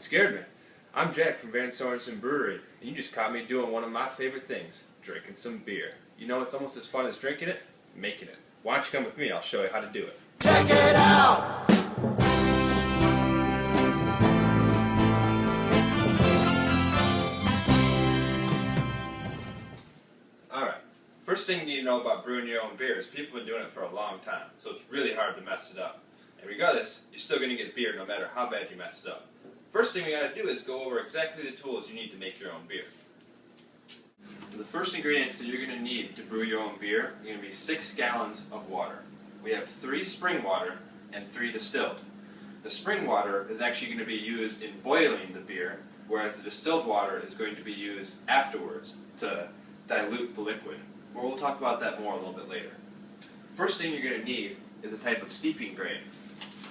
Scared me. I'm Jack from VanSorrenson Brewery, and you just caught me doing one of my favorite things, drinking some beer. You know what's almost as fun as drinking it? Making it. Why don't you come with me? I'll show you how to do it. Check it out! Alright, first thing you need to know about brewing your own beer is people have been doing it for a long time, so it's really hard to mess it up. And regardless, you're still going to get beer no matter how bad you mess it up. First thing we got to do is go over exactly the tools you need to make your own beer. The first ingredients that you're going to need to brew your own beer are going to be 6 gallons of water. We have 3 spring water and 3 distilled. The spring water is actually going to be used in boiling the beer, whereas the distilled water is going to be used afterwards to dilute the liquid. Well, we'll talk about that more a little bit later. First thing you're going to need is a type of steeping grain.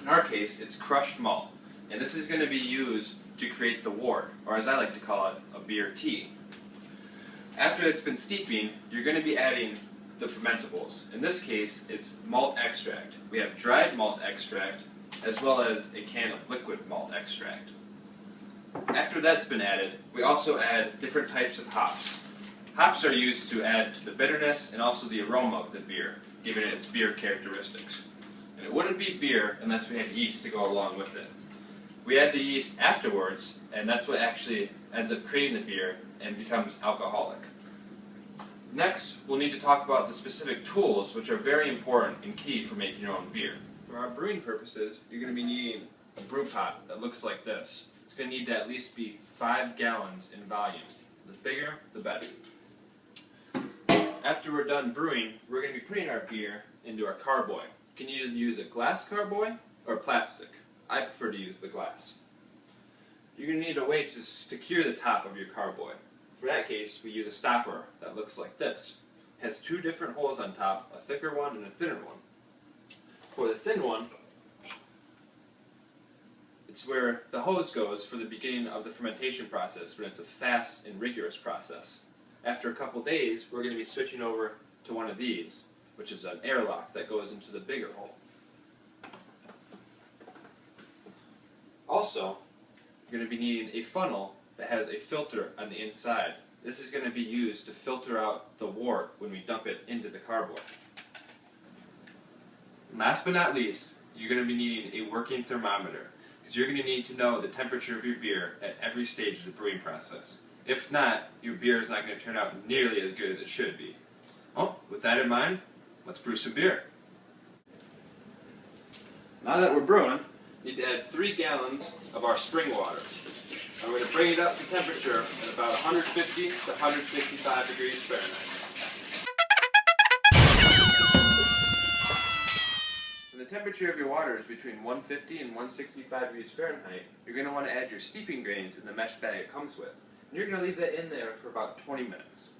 In our case, it's crushed malt. And this is going to be used to create the wort, or as I like to call it, a beer tea. After it's been steeping, you're going to be adding the fermentables. In this case, it's malt extract. We have dried malt extract, as well as a can of liquid malt extract. After that's been added, we also add different types of hops. Hops are used to add to the bitterness and also the aroma of the beer, giving it its beer characteristics. And it wouldn't be beer unless we had yeast to go along with it. We add the yeast afterwards, and that's what actually ends up creating the beer and becomes alcoholic. Next, we'll need to talk about the specific tools which are very important and key for making your own beer. For our brewing purposes, you're going to be needing a brew pot that looks like this. It's going to need to at least be 5 gallons in volume. The bigger, the better. After we're done brewing, we're going to be putting our beer into our carboy. You can either use a glass carboy or plastic. I prefer to use the glass. You're going to need a way to secure the top of your carboy. For that case, we use a stopper that looks like this. It has 2 different holes on top, a thicker one and a thinner one. For the thin one, it's where the hose goes for the beginning of the fermentation process, when it's a fast and rigorous process. After a couple days, we're going to be switching over to one of these, which is an airlock that goes into the bigger hole. Also, you're going to be needing a funnel that has a filter on the inside. This is going to be used to filter out the wort when we dump it into the carboy. Last but not least, you're going to be needing a working thermometer, because you're going to need to know the temperature of your beer at every stage of the brewing process. If not, your beer is not going to turn out nearly as good as it should be. Well, with that in mind, let's brew some beer. Now that we're brewing, we need to add 3 gallons of our spring water. And we're going to bring it up to temperature at about 150 to 165 degrees Fahrenheit. When the temperature of your water is between 150 and 165 degrees Fahrenheit, you're going to want to add your steeping grains in the mesh bag it comes with. And you're going to leave that in there for about 20 minutes.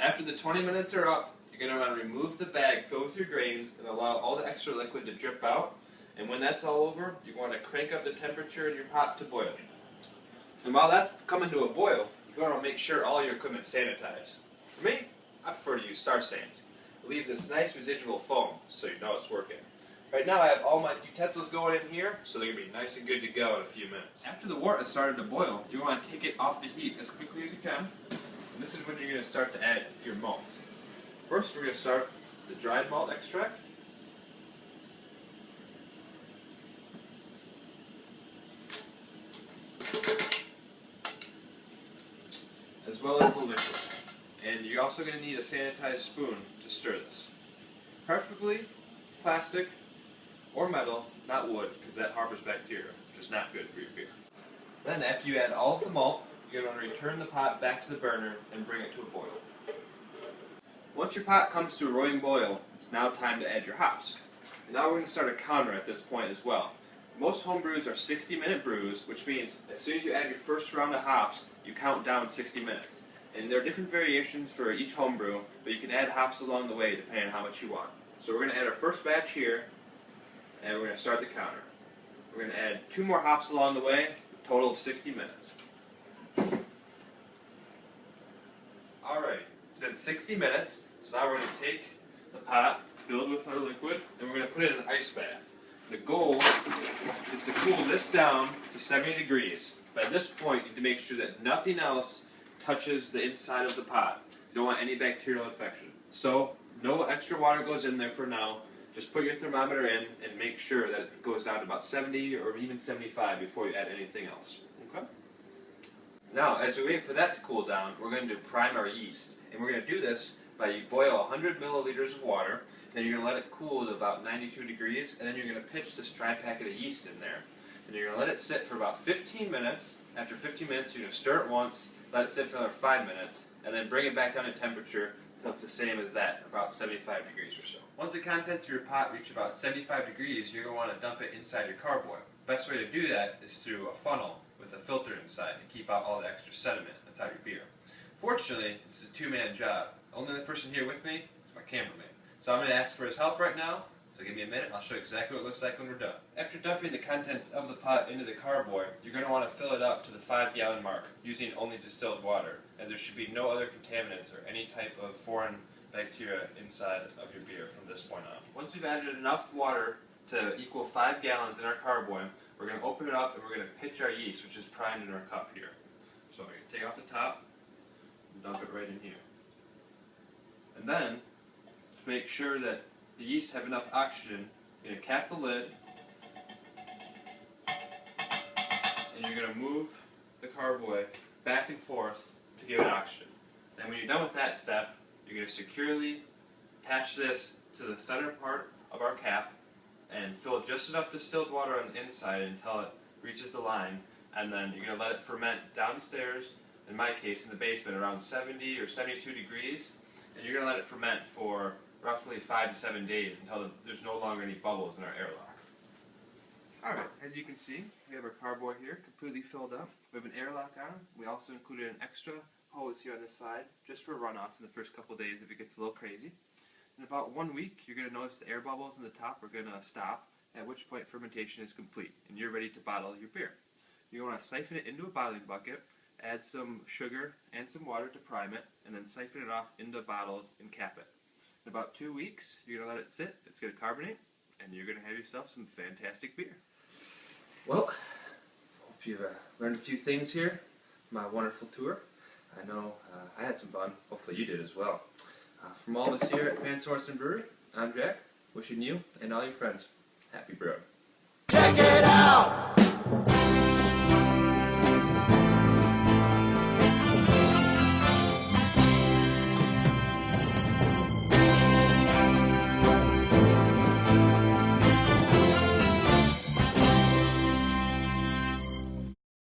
After the 20 minutes are up, you're going to want to remove the bag filled with your grains and allow all the extra liquid to drip out. And when that's all over, you want to crank up the temperature in your pot to boiling. And while that's coming to a boil, you're going to make sure all your equipment's sanitized. For me, I prefer to use Star Sans. It leaves this nice residual foam, so you know it's working. Right now I have all my utensils going in here, so they're going to be nice and good to go in a few minutes. After the wort has started to boil, you want to take it off the heat as quickly as you can. And this is when you're going to start to add your malts. First, we're going to start the dried malt extract. As well as the liquid. And you're also going to need a sanitized spoon to stir this. Preferably plastic or metal, not wood, because that harbors bacteria, which is not good for your beer. Then, after you add all of the malt, you're going to return the pot back to the burner and bring it to a boil. Once your pot comes to a roaring boil, it's now time to add your hops. And now we're going to start a counter at this point as well. Most home brews are 60-minute brews, which means as soon as you add your first round of hops, you count down 60 minutes. And there are different variations for each home brew, but you can add hops along the way depending on how much you want. So we're going to add our first batch here, and we're going to start the counter. We're going to add 2 more hops along the way, a total of 60 minutes. Alright, it's been 60 minutes, so now we're going to take the pot filled with our liquid, and we're going to put it in an ice bath. The goal is to cool this down to 70 degrees. But at this point, you need to make sure that nothing else touches the inside of the pot. You don't want any bacterial infection. So, no extra water goes in there for now. Just put your thermometer in and make sure that it goes down to about 70 or even 75 before you add anything else. Okay? Now, as we wait for that to cool down, we're going to prime our yeast. And we're going to do this by you boil 100 milliliters of water, then you're going to let it cool to about 92 degrees, and then you're going to pitch this dry packet of yeast in there. And you're going to let it sit for about 15 minutes. After 15 minutes, you're going to stir it once, let it sit for another 5 minutes, and then bring it back down to temperature until it's the same as that, about 75 degrees or so. Once the contents of your pot reach about 75 degrees, you're going to want to dump it inside your carboy. The best way to do that is through a funnel with a filter inside to keep out all the extra sediment inside your beer. Fortunately, it's a two-man job. Only the person here with me is my cameraman. So I'm going to ask for his help right now. So give me a minute and I'll show you exactly what it looks like when we're done. After dumping the contents of the pot into the carboy, you're going to want to fill it up to the 5-gallon mark using only distilled water, as there should be no other contaminants or any type of foreign bacteria inside of your beer from this point on. Once we've added enough water to equal 5 gallons in our carboy, we're going to open it up and we're going to pitch our yeast, which is primed in our cup here. So we're going to take off the top and dump it right in here. And then, to make sure that the yeast have enough oxygen, you're going to cap the lid, and you're going to move the carboy back and forth to give it oxygen. And when you're done with that step, you're going to securely attach this to the center part of our cap and fill just enough distilled water on the inside until it reaches the line, and then you're going to let it ferment downstairs, in my case in the basement, around 70 or 72 degrees, and you're going to let it ferment for roughly 5 to 7 days until there's no longer any bubbles in our airlock. Alright, as you can see, we have our carboy here completely filled up. We have an airlock on. We also included an extra hose here on this side just for runoff in the first couple days if it gets a little crazy. In about 1 week, you're going to notice the air bubbles in the top are going to stop, at which point fermentation is complete and you're ready to bottle your beer. You're going to siphon it into a bottling bucket, add some sugar and some water to prime it, and then siphon it off into bottles and cap it. In about 2 weeks, you're going to let it sit, it's going to carbonate, and you're going to have yourself some fantastic beer. Well, hope you've learned a few things here from my wonderful tour. I know I had some fun. Hopefully you did as well. From all of us here at VanSorrenson Brewery, I'm Jack, wishing you and all your friends happy brewing.